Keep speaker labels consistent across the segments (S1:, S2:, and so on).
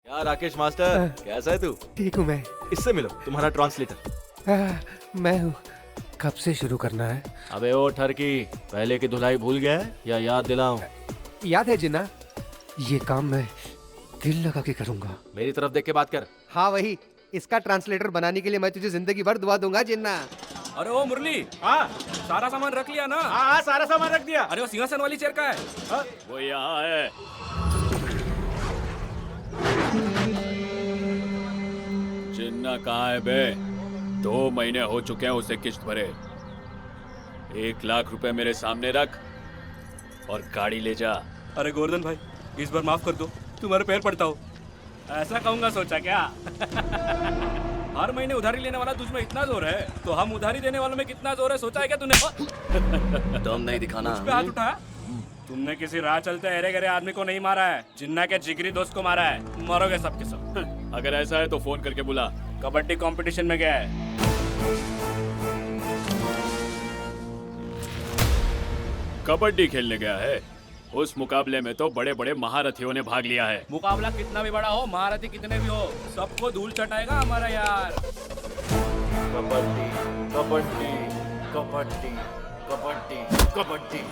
S1: क्या राकेश मास्टर, कैसा है तू?
S2: ठीक हूँ मैं।
S1: इससे मिलो, तुम्हारा ट्रांसलेटर।
S2: मैं हूँ। कब से शुरू करना है?
S1: अबे ओ ठरकी, पहले की धुलाई भूल गया है या याद दिलाऊं?
S2: याद है जिन्ना, ये काम मैं दिल लगा के करूंगा।
S1: मेरी तरफ देख के बात कर।
S2: हाँ वही, इसका ट्रांसलेटर बनाने के लिए मैं तुझे जिंदगी भर दुआ दूंगा जिन्ना।
S3: अरे ओ मुरली, हाँ सारा सामान रख लिया ना?
S1: हाँ सारा सामान रख दिया।
S3: अरे वो सिंहासन वाली चेयर का है?
S1: हाँ?
S4: वो यहाँ है। चिन्ना कहाँ है बे? 2 महीने हो चुके हैं उसे किश्त भरे। 1 लाख रुपए मेरे सामने रख और गाड़ी ले जा।
S3: अरे गोवर्धन भाई, इस बार माफ कर दो, तुम्हारे पैर पड़ता हो। ऐसा कहूंगा सोचा क्या? हर महीने उधारी लेने वाला तुझमें इतना जोर है, तो हम उधारी देने वालों में कितना जोर है सोचा है क्या तूने?
S4: दम नहीं दिखाना।
S3: उस पे हाथ उठाया? तुमने किसी राह चलते अरे गरे आदमी को नहीं मारा है, जिन्ना के जिगरी दोस्त को मारा है। मरोगे सबके सब।
S4: अगर ऐसा है तो फोन करके बुला।
S3: कबड्डी कंपटीशन में गया है।
S4: कबड्डी खेलने गया है। उस मुकाबले में तो बड़े बड़े महारथियों ने भाग लिया है।
S3: मुकाबला कितना भी बड़ा हो, महारथी कितने भी हो, सबको धूल चटाएगा हमारा यार।
S1: कबड्डी कबड्डी कबड्डी कबड्डी कबड्डी।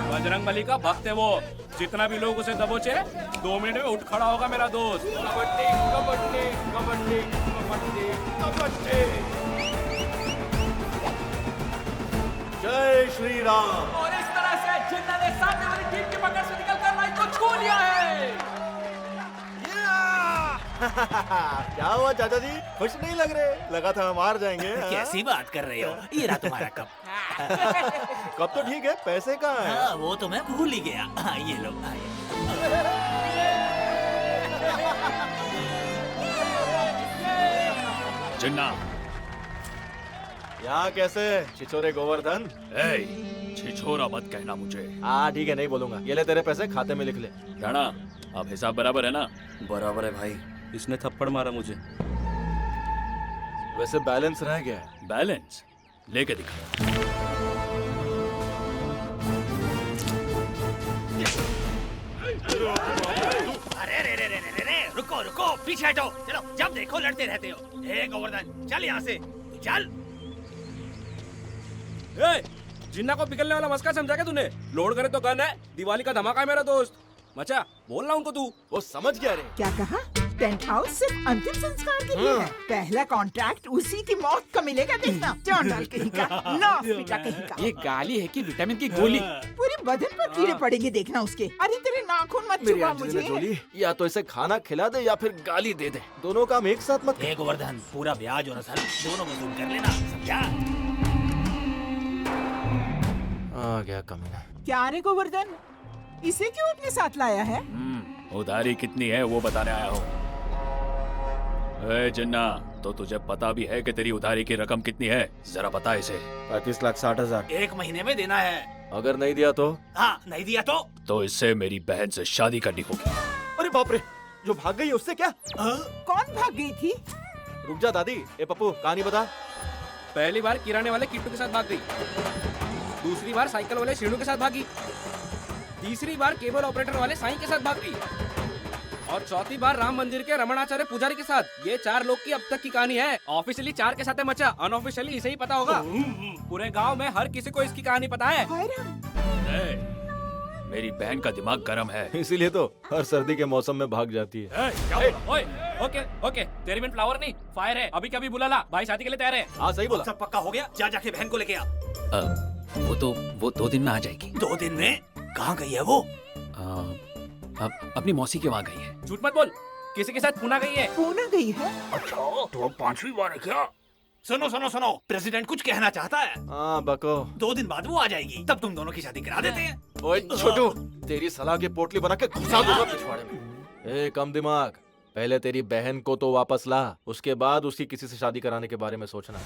S3: बजरंगबली का भक्त है वो, जितना भी लोग उसे दबोचे 2 मिनट में उठ खड़ा होगा मेरा दोस्त।
S1: कबड्डी कबड्डी कबड्डी कबड्डी कबड्डी। जय श्री राम।
S3: और इस तरह से जिन्ना ने सामने वाली टीम की पकड़ से निकलकर लाइन को छू लिया है।
S1: क्या हुआ चाचा जी, खुश नहीं लग रहे? लगा था हम हार जाएंगे।
S5: कैसी बात कर रहे हो? ये रहा तुम्हारा कप।
S1: कब तो ठीक है, पैसे कहाँ हैं?
S5: हाँ, वो तो मैं भूल ही गया। हाँ, ये लो।
S4: चिन्ना,
S1: यहाँ कैसे छिछोरे गोवर्धन?
S4: छिछोरा मत कहना मुझे।
S1: हाँ ठीक है, नहीं बोलूंगा। ये ले तेरे पैसे, खाते में लिख ले।
S4: जाना, अब हिसाब बराबर है ना?
S3: बराबर है भाई। इसने थप्पड़ मारा मुझे।
S1: वैसे बैलेंस रह गया है।
S4: बैलेंस लेके दिखा।
S5: अरे रे रे रे रे रे, रुको रुको, पीछे हटो। चलो, जब देखो लड़ते रहते हो। हे गोवर्धन, चल यहाँ से। तू चल।
S3: ए, जिन्ना को पिघलने वाला मस्का समझा क्या तूने? लोड करे तो गन है, दिवाली का धमाका है मेरा दोस्त। मचा, बोलना उनको तू।
S1: वो समझ गया रे।
S6: क्या कहा? टेंट हाउस सिर्फ अंतिम संस्कार के लिए है। पहला कॉन्ट्रैक्ट उसी की मौत का मिलेगा, देखना। चौंडाल कहीं का, नाक पिटा कहीं का।
S5: ये गाली है कि विटामिन की गोली?
S6: पूरे बदन पर कीड़े पड़ेंगे, देखना उसके। अरे तेरे नाखून मत
S1: मेरी
S6: छुपा
S1: अंजलि
S6: मुझे।
S1: जोली, या तो इसे खाना खिला दे या फिर गाली दे दे। दोनों काम एक साथ मत कर।
S5: हे गोवर्धन, पूरा ब्याज और असल दोनों वसूल कर लेना, समझा?
S1: आ गया कमीना।
S6: क्या रे गोवर्धन, इसे क्यों अपने साथ लाया है?
S4: उधारी कितनी है वो बताने आया हूँ। ए जिन्ना, तो तुझे पता भी है कि तेरी उधारी की रकम कितनी है? जरा बता इसे।
S1: 35,60,000।
S5: 1 महीने में देना है।
S1: अगर नहीं दिया तो?
S5: हाँ, नहीं दिया तो
S4: इससे मेरी बहन से शादी करनी होगी।
S1: अरे बाप रे, जो भाग गई उससे क्या?
S6: कौन भाग गई थी?
S1: रुक जा दादी। ए पप्पू, कहानी बता।
S3: पहली बार किराने वाले किट्टू के साथ भाग गई। दूसरी बार साइकिल वाले शीणू के साथ भागी। तीसरी बार केबल ऑपरेटर वाले साईं के साथ भाग गई। और चौथी बार राम मंदिर के रमणाचार्य पुजारी के साथ। ये 4 लोग की अब तक की कहानी है। ऑफिशियली 4 के साथ है मचा, अनऑफिशियली इसे ही पता होगा। पूरे गांव में हर किसी को इसकी कहानी पता है।
S6: हाय राम।
S4: मेरी बहन का दिमाग गर्म है।
S1: इसीलिए तो हर सर्दी के मौसम में भाग जाती है।
S3: ओए, ओके ओके, तेरी बिन फ्लावर नहीं, फायर है। अभी कभी बुला ला, भाई शादी के लिए तैयार है।
S1: हाँ सही बोला।
S5: सब पक्का हो गया? जा जाके बहन को लेके आ।
S4: वो 2 दिन में आ जाएगी।
S5: 2 दिन में? कहाँ गई है वो?
S4: अपनी मौसी के वहाँ गई है।
S3: झूठ मत बोल, किसी के साथ पूना गई है।
S6: पूना गई है?
S5: अच्छा, तो 5वीं बार है क्या? सुनो सुनो सुनो, प्रेसिडेंट कुछ कहना चाहता है।
S1: हाँ बको।
S5: 2 दिन बाद वो आ जाएगी, तब तुम दोनों की शादी करा देते हैं।
S1: ओए छोटू, तेरी सलाह की पोटली बना के घुसा दूंगा पिछवाड़े में। ए कम दिमाग, पहले तेरी बहन को तो वापस ला, उसके बाद उसकी किसी से शादी कराने के बारे में सोचना।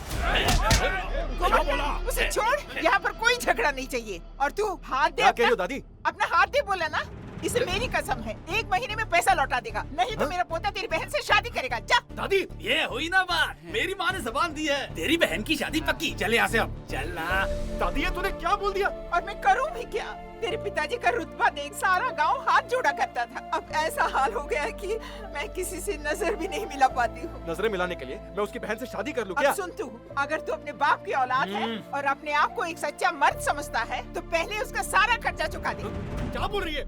S6: गोवर्धन, उसे छोड़। यहाँ पर कोई झगड़ा नहीं चाहिए। और तू हाथ दे
S1: क्या कह रही हो
S6: अपना।
S1: दादी?
S6: अपना हाथ दे बोला ना। इसे मेरी कसम है, 1 महीने में पैसा लौटा देगा, नहीं तो मेरा पोता तेरी बहन से शादी करेगा। जा।
S5: दादी ये हुई ना बात, मेरी माँ ने जबान दी है, तेरी बहन की शादी पक्की। चल यहाँ से अब, चल ना।
S1: दादी ये तूने क्या बोल दिया?
S6: और मैं करूँ भी क्या? तेरे पिताजी का रुतबा देख सारा गांव हाथ जोड़ा करता था। अब ऐसा हाल हो गया है कि मैं किसी से नजर भी नहीं मिला पाती हूँ।
S1: नजरें मिलाने के लिए मैं उसकी बहन से शादी कर लूं क्या?
S6: अब सुन तू, अगर तू अपने बाप की औलाद है और अपने आप को एक सच्चा मर्द समझता है तो पहले उसका सारा खर्चा चुका दे।
S1: क्या बोल रही है?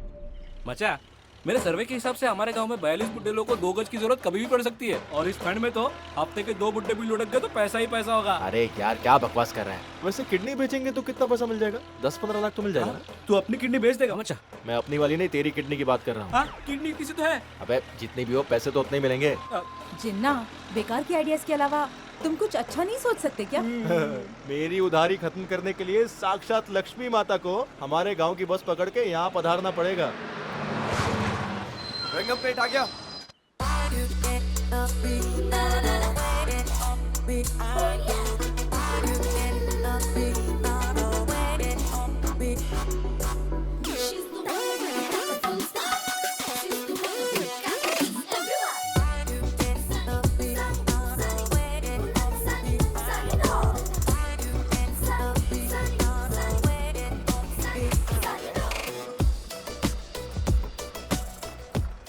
S3: मचा, मेरे सर्वे के हिसाब से हमारे गांव में 42 बुड्ढे लोगों को 2 गज की जरूरत कभी भी पड़ सकती है, और इस फंड में तो हफ्ते के 2 बुड्ढे भी लुढ़क गए तो पैसा ही पैसा होगा।
S1: अरे यार क्या बकवास कर रहे हैं? वैसे किडनी बेचेंगे तो कितना पैसा मिल जाएगा? 10-15 लाख तो मिल जाएगा ना?
S3: तू अपनी किडनी बेच देगा मचा?
S1: मैं अपनी वाली नहीं, तेरी किडनी की बात कर रहा हूँ।
S3: हाँ, किडनी किसी तो है।
S1: अबे जितनी भी हो पैसे तो उतने ही मिलेंगे।
S7: जिन्ना, बेकार की आइडियाज के अलावा तुम कुछ अच्छा नहीं सोच सकते क्या?
S1: मेरी उधारी खत्म करने के लिए साक्षात लक्ष्मी माता को हमारे गांव की बस पकड़ के यहाँ पधारना पड़ेगा। रंगम प्लेट आ गया।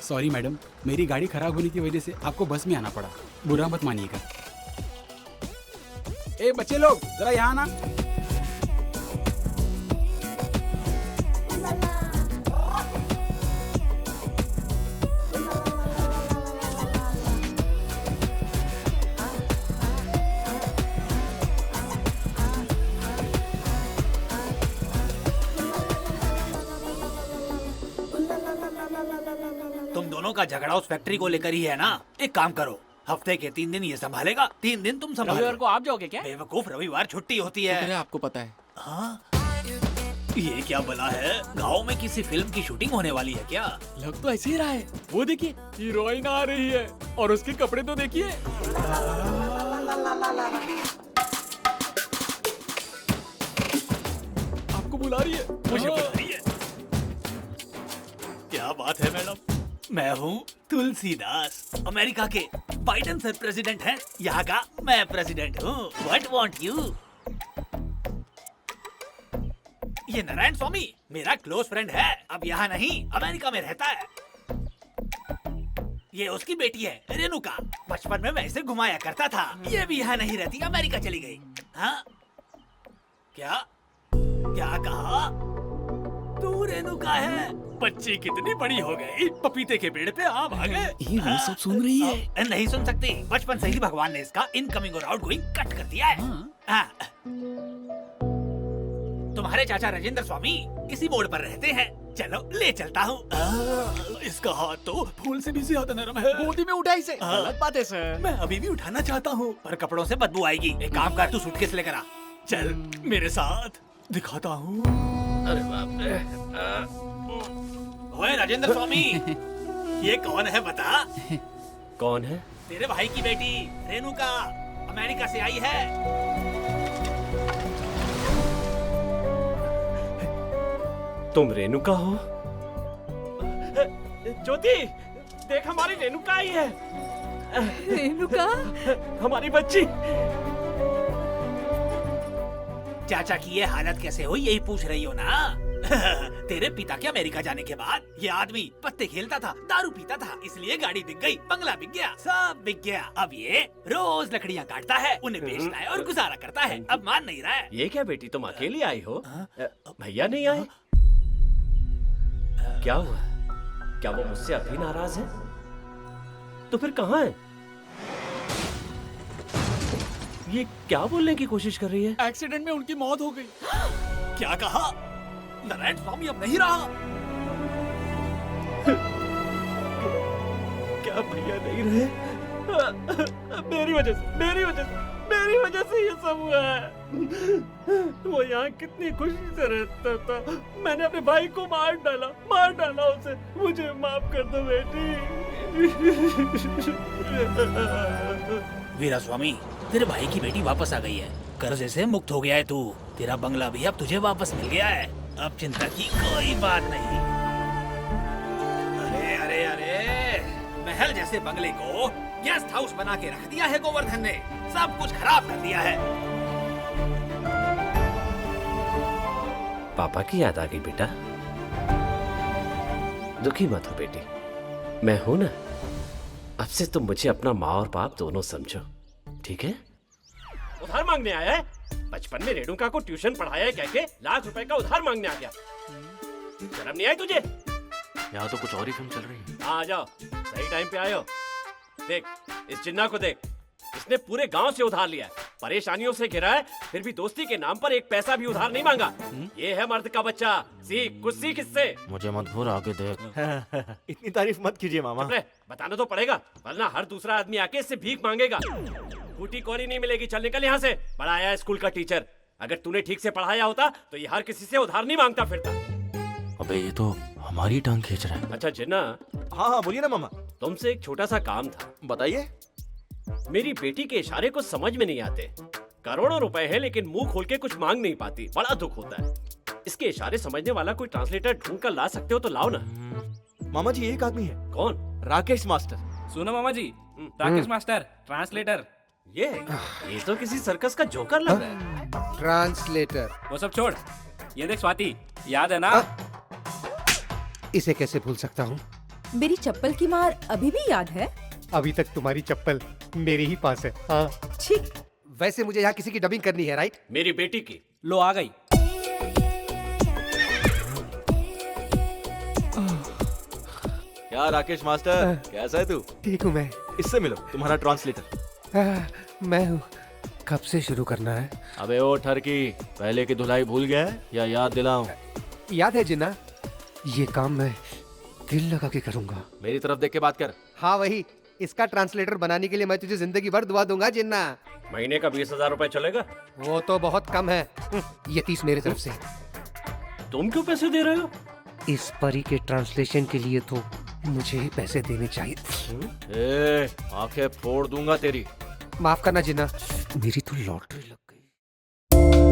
S8: सॉरी मैडम, मेरी गाड़ी खराब होने की वजह से आपको बस में आना पड़ा, बुरा मत मानिएगा। ए बच्चे लोग जरा यहाँ आना।
S5: तुम दोनों का झगड़ा उस फैक्ट्री को लेकर ही है ना? एक काम करो, हफ्ते के 3 दिन ये संभालेगा, 3 दिन तुम
S3: रविवार
S5: संभालो।
S3: को आप जाओगे क्या?
S5: बेवकूफ, रविवार छुट्टी होती है।
S3: आपको पता है।
S5: हाँ? ये क्या बला है? गांव में किसी फिल्म की शूटिंग होने वाली है क्या?
S3: लग तो ऐसे ही रहा है। वो देखिए, हीरोइन आ रही है और उसके कपड़े तो देखिए। आपको बुला रही है।
S5: मुझे बुला रही है। क्या बात है मैडम, मैं हूँ तुलसीदास, अमेरिका के बाइडन सर प्रेसिडेंट हैं, यहाँ का मैं प्रेसिडेंट हूँ। What want you? ये नारायण स्वामी मेरा क्लोज फ्रेंड है, अब यहाँ नहीं अमेरिका में रहता है। ये उसकी बेटी है रेणुका, बचपन में मैं इसे घुमाया करता था। ये भी यहाँ नहीं रहती, अमेरिका चली गई। हाँ? क्या क्या कहा? तू रेणुका है? बच्ची कितनी बड़ी हो गई, पपीते के पेड़ पे आम आ गए।
S3: ये वो सब सुन रही है।
S5: नहीं सुन सकती, बचपन से ही भगवान ने इसका इनकमिंग और आउटगोइंग कट कर दिया है। हाँ। तुम्हारे चाचा राजेंद्र स्वामी इसी मोड़ पर रहते हैं, चलो ले चलता हूँ। इसका हाथ तो फूल से भी ज्यादा नरम है।
S3: गोदी में उठा इसे। गलत बात है सर।
S5: मैं अभी भी उठाना चाहता हूँ पर कपड़ों से बदबू आएगी। एक काम कर, तू सूटकेस लेकर आ, चल मेरे साथ, दिखाता हूँ। अरे बाप रे। ओए राजेंद्र स्वामी, ये कौन है बता?
S1: कौन है?
S5: तेरे भाई की बेटी रेणुका, अमेरिका से आई है।
S1: तुम रेणुका हो?
S3: ज्योति, देख हमारी रेणुका आई है।
S7: रेणुका,
S3: हमारी बच्ची।
S5: चाचा की ये हालत कैसे हुई यही पूछ रही हो ना? तेरे पिता के अमेरिका जाने के बाद ये आदमी पत्ते खेलता था, दारू पीता था, इसलिए गाड़ी बिक गई, बंगला बिक गया, सब बिक गया। अब ये रोज लकड़ियाँ काटता है, उन्हें बेचता है और गुजारा करता है। अब मान नहीं रहा है।
S9: ये क्या बेटी, तुम अकेली आई हो? भैया नहीं आए? क्या हुआ? क्या वो मुझसे अभी नाराज है? तो फिर कहाँ है? ये क्या बोलने की कोशिश कर रही है?
S3: एक्सीडेंट में उनकी मौत हो गई।
S5: क्या कहा? नारायण स्वामी अब नहीं रहा।
S9: क्या भैया नहीं रहे?
S3: मेरी वजह से ये सब हुआ है। वो यहाँ कितनी खुशी से रहता था, मैंने अपने भाई को मार डाला उसे। मुझे माफ कर दो बेटी।
S5: वीरा स्वामी, तेरे भाई की बेटी वापस आ गई है, कर्जे से मुक्त हो गया है तू। तेरा बंगला भी अब तुझे वापस मिल गया है, अब चिंता की कोई बात नहीं। अरे अरे अरे, महल जैसे बंगले को गेस्ट हाउस बना के रख दिया है गोवर्धन ने। सब कुछ खराब कर दिया है।
S9: पापा की याद आ गई बेटा। दुखी मत हो बेटी, मैं हूं ना। अब से तुम मुझे अपना माँ और बाप दोनों समझो, ठीक है? उधार मांगने आया है? बचपन में रेणुका को ट्यूशन पढ़ाया है कह के लाख रुपए का उधार मांगने आ गया। शर्म नहीं आई तुझे?
S1: यहाँ तो कुछ और ही फिल्म चल रही है।
S9: हाँ, आ जाओ, सही टाइम पे आए हो। देख इस जिन्ना को देख, इसने पूरे गांव से उधार लिया है, परेशानियों से घिरा है, फिर भी दोस्ती के नाम पर एक पैसा भी उधार नहीं मांगा। ये है मर्द का बच्चा। सीख, कुछ सीख इससे।
S1: मुझे मत घूर, आगे देख। इतनी तारीफ मत कीजिए मामा।
S9: अरे, बताना तो पड़ेगा, वरना हर दूसरा आदमी आके इससे भीख मांगेगा। फूटी कौड़ी नहीं मिलेगी, चल निकल यहाँ से। बड़ा आया है स्कूल का टीचर। अगर तूने ठीक से पढ़ाया होता तो ये हर किसी से उधार नहीं मांगता फिरता।
S1: अबे ये तो हमारी टांग खींच रहा है।
S9: अच्छा जिन्ना,
S1: हाँ हाँ बोलिए ना मामा।
S9: तुमसे एक छोटा सा काम था।
S1: बताइए।
S9: मेरी बेटी के इशारे कुछ समझ में नहीं आते। करोड़ों रुपए हैं लेकिन मुंह खोल के कुछ मांग नहीं पाती, बड़ा दुख होता है। इसके इशारे समझने वाला कोई ट्रांसलेटर ढूंढ कर ला सकते हो तो लाओ ना।
S1: मामा जी एक आदमी है।
S9: कौन?
S1: राकेश मास्टर।
S3: सुनो मामा जी, राकेश मास्टर ट्रांसलेटर।
S9: ये तो किसी सर्कस का जोकर लग रहा है।
S2: ट्रांसलेटर।
S3: वो सब छोड़, ये देख स्वाति, याद है ना?
S2: इसे कैसे भूल सकता हूँ?
S7: मेरी चप्पल की मार अभी भी याद है?
S2: अभी तक तुम्हारी चप्पल मेरे ही पास है। हाँ।
S7: ठीक।
S2: वैसे मुझे यहाँ किसी की डबिंग करनी है, राइट?
S9: मेरी बेटी की।
S3: लो आ गई।
S1: क्या राकेश मास्टर, कैसा है तू?
S2: ठीक हूँ मैं।
S1: इससे मिलो, तुम्हारा ट्रांसलेटर।
S2: मैं हूँ। कब से शुरू करना है?
S1: अबे ओ ठरकी, पहले की धुलाई भूल गया है या याद दिलाऊं?
S2: याद है जिन्ना, ये काम मैं दिल लगा के करूंगा।
S1: मेरी तरफ देख के बात कर।
S2: हाँ वही, इसका ट्रांसलेटर बनाने के लिए मैं तुझे जिंदगी भर दुआ दूंगा जिन्ना।
S9: महीने का 20,000 रुपए चलेगा?
S2: वो तो बहुत कम है। ये 30 मेरे तरफ से।
S9: तुम क्यों पैसे दे रहे हो?
S2: इस परी के ट्रांसलेशन के लिए तो मुझे ही पैसे देने चाहिए।
S1: आंखें फोड़ दूंगा तेरी।
S2: माफ करना जिन्ना, मेरी तो लॉटरी लग गई।